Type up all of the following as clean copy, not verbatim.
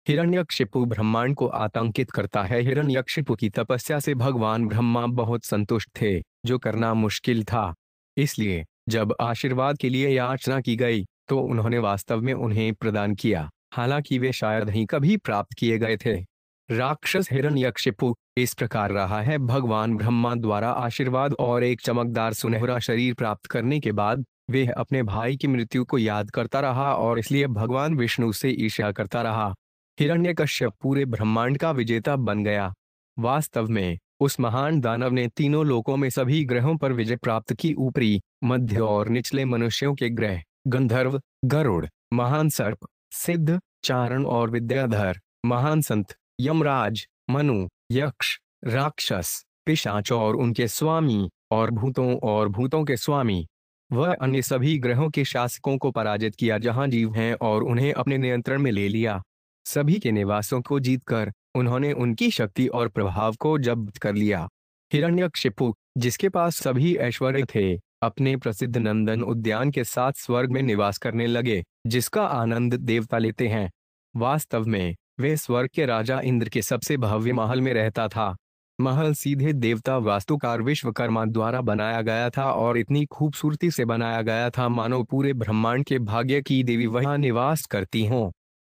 हिरण्यकशिपु ब्रह्मांड को आतंकित करता है। हिरण्यकशिपु की तपस्या से भगवान ब्रह्मा बहुत संतुष्ट थे, जो करना मुश्किल था। इसलिए जब आशीर्वाद के लिए याचना की गई, तो उन्होंने वास्तव में उन्हें प्रदान किया, हालांकि वे शायद ही कभी प्राप्त किए गए थे। राक्षस हिरण्यकशिपु इस प्रकार रहा है। भगवान ब्रह्मा द्वारा आशीर्वाद और एक चमकदार सुनहरा शरीर प्राप्त करने के बाद वे अपने भाई की मृत्यु को याद करता रहा और इसलिए भगवान विष्णु से ईर्ष्या करता रहा। हिरण्यकश्यप पूरे ब्रह्मांड का विजेता बन गया। वास्तव में उस महान दानव ने तीनों लोकों में सभी ग्रहों पर विजय प्राप्त की। ऊपरी, मध्य और निचले मनुष्यों के ग्रह, गंधर्व, गरुड़, महान सर्प, सिद्ध, चारण और विद्याधर, महान संत, यमराज, मनु, यक्ष, राक्षस, पिशाच और उनके स्वामी, और भूतों के स्वामी, वह अन्य सभी ग्रहों के शासकों को पराजित किया जहां जीव हैं और उन्हें अपने नियंत्रण में ले लिया। सभी के निवासों को जीतकर उन्होंने उनकी शक्ति और प्रभाव को जब्त कर लिया। हिरण्यकशिपु, जिसके पास सभी ऐश्वर्य थे, अपने प्रसिद्ध नंदन उद्यान के साथ स्वर्ग में निवास करने लगे, जिसका आनंद देवता लेते हैं। वास्तव में वे स्वर्ग के राजा इंद्र के सबसे भव्य महल में रहता था। महल सीधे देवता वास्तुकार विश्वकर्मा द्वारा बनाया गया था और इतनी खूबसूरती से बनाया गया था मानो पूरे ब्रह्मांड के भाग्य की देवी वहां निवास करती हों।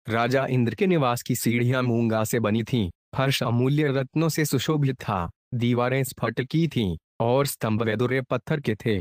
राजा इंद्र के निवास की सीढ़ियां मूंगा से बनी थीं, फर्श अमूल्य रत्नों से सुशोभित था, दीवारें स्फटिक की थीं और स्तंभ वैदुर्य पत्थर के थे।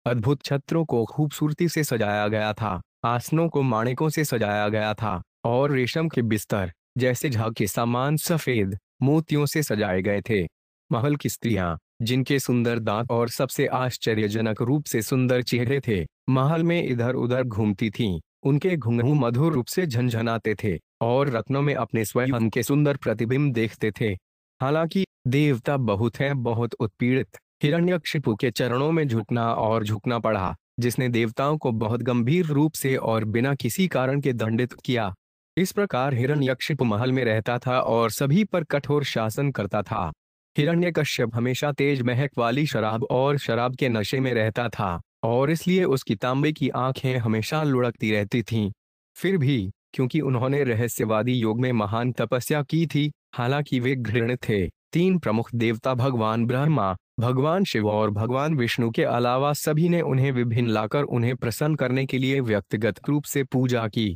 अद्भुत छत्रों को खूबसूरती से सजाया गया था, आसनों को माणिकों से सजाया गया था और रेशम के बिस्तर जैसे झाग के सामान सफेद मोतियों से सजाए गए थे। महल की स्त्रियां, जिनके सुंदर दांत और सबसे आश्चर्यजनक रूप से सुंदर चेहरे थे, महल में इधर उधर घूमती थीं। उनके घुंघरू मधुर रूप से झनझनाते थे और रत्नों में अपने स्वयं के सुंदर प्रतिबिंब देखते थे। हालांकि देवता बहुत हैं, बहुत उत्पीड़ित। हिरण्यकशिपु के चरणों में झुकना पड़ा, जिसने देवताओं को बहुत गंभीर रूप से और बिना किसी कारण के दंडित किया। इस प्रकार हिरण्यकशिपु महल में रहता था और सभी पर कठोर शासन करता था। हिरण्यकश्यप हमेशा तेज महक वाली शराब और शराब के नशे में रहता था और इसलिए उसकी तांबे की आंखें हमेशा लुढ़कती रहती थीं। फिर भी क्योंकि उन्होंने रहस्यवादी योग में महान तपस्या की थी, हालांकि वे घृणित थे। तीन प्रमुख देवता भगवान ब्रह्मा, भगवान शिव और भगवान विष्णु के अलावा सभी ने उन्हें विभिन्न लाकर उन्हें प्रसन्न करने के लिए व्यक्तिगत रूप से पूजा की।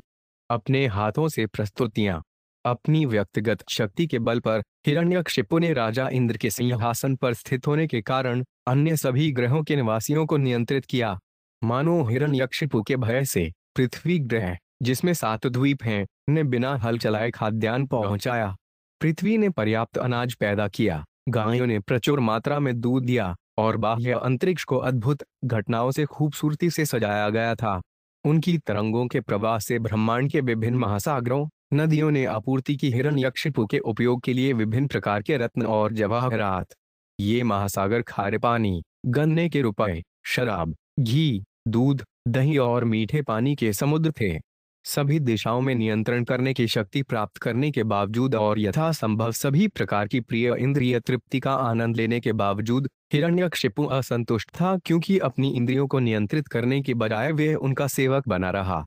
अपने हाथों से प्रस्तुतियां। अपनी व्यक्तिगत शक्ति के बल पर हिरण्यकशिपु ने राजा इंद्र के सिंहासन पर स्थित होने के कारण अन्य सभी ग्रहों के निवासियों को नियंत्रित किया। मानो हिरण्यकशिपु के भय से पृथ्वी ग्रह, जिसमें 7 द्वीप हैं, ने बिना हल चलाए खाद्यान्न पहुंचाया। पृथ्वी ने पर्याप्त अनाज पैदा किया, गायों ने प्रचुर मात्रा में दूध दिया और बाह्य अंतरिक्ष को अद्भुत घटनाओं से खूबसूरती से सजाया गया था। उनकी तरंगों के प्रवाह से ब्रह्मांड के विभिन्न महासागरों, नदियों ने आपूर्ति की। हिरण्यकशिपु के उपयोग के लिए विभिन्न प्रकार के रत्न और जवाहरात। ये महासागर खारे पानी, गन्ने के रुपए, शराब, घी, दूध, दही और मीठे पानी के समुद्र थे। सभी दिशाओं में नियंत्रण करने की शक्ति प्राप्त करने के बावजूद और यथासंभव सभी प्रकार की प्रिय इंद्रिय तृप्ति का आनंद लेने के बावजूद हिरण्यकशिपु असंतुष्ट था, क्योंकि अपनी इंद्रियों को नियंत्रित करने के बजाय वे उनका सेवक बना रहा।